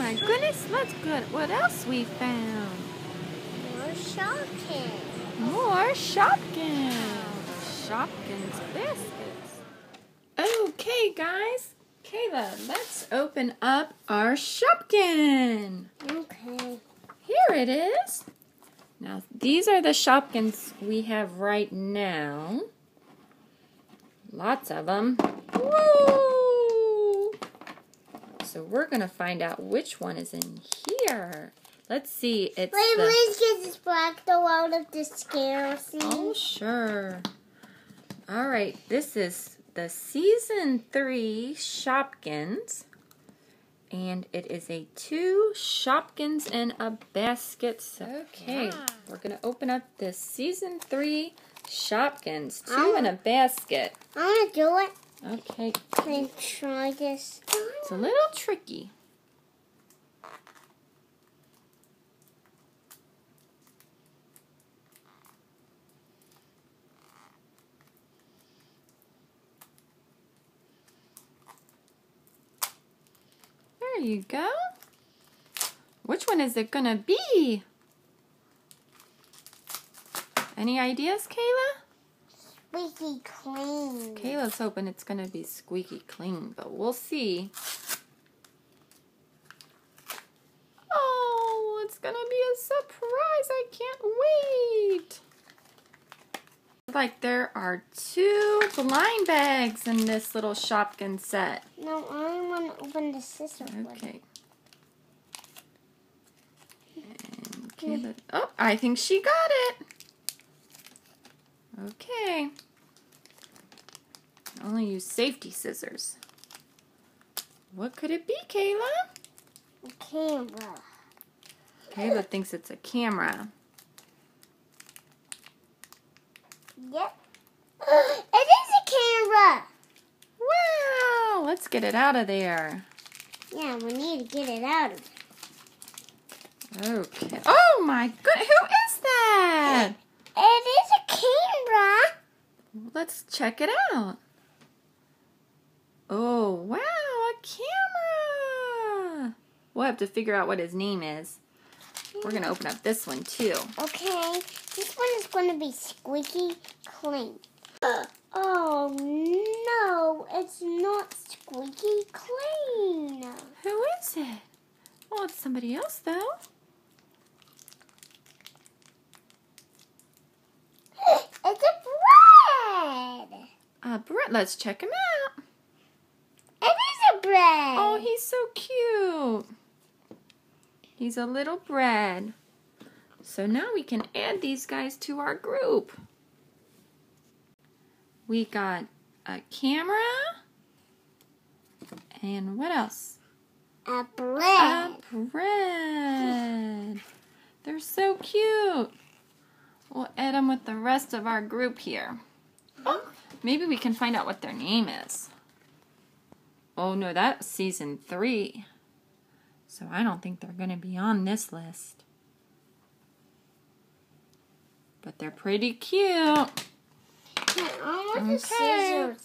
my goodness, let's good. What else we found? More Shopkins. More Shopkins. Shopkins biscuits. Okay, guys. Kayla, let's open up our Shopkin. Okay. Here it is. Now, these are the Shopkins we have right now. Lots of them. Woo! So we're going to find out which one is in here. Let's see. It's please get this black though out of the scare scene. Oh, sure. All right. This is the Season 3 Shopkins. And it is a 2 Shopkins in a basket. Okay. Wow. We're going to open up this Season 3 Shopkins. 2 in a basket. I want to do it. Okay. Can I try this? It's a little tricky. There you go. Which one is it gonna be? Any ideas, Kayla? Squeaky clean. Kayla's hoping it's going to be squeaky clean, but we'll see. Oh, it's going to be a surprise. I can't wait. Like there are 2 blind bags in this little Shopkin set. No, I want to open the scissor. Okay. And Kayla, oh, I think she got it. Okay. Only use safety scissors. What could it be, Kayla? A camera. Kayla thinks it's a camera. Yep. It is a camera. Wow! Let's get it out of there. Yeah, we need to get it out of there. Okay. Oh my goodness! Who is that? It is a camera. Let's check it out. Oh, wow, a camera. We'll have to figure out what his name is. We're going to open up this one, too. Okay, this one is going to be squeaky clean. Oh, no, it's not squeaky clean. Who is it? Well, it's somebody else, though. It's a bread. Brett, let's check him out. It is a bread. Oh, he's so cute. He's a little bread. So now we can add these guys to our group. We got a camera. And what else? A bread. A bread. They're so cute. We'll add them with the rest of our group here. Oh, maybe we can find out what their name is. Oh, no, that's Season 3. So I don't think they're going to be on this list. But they're pretty cute. I want the scissors.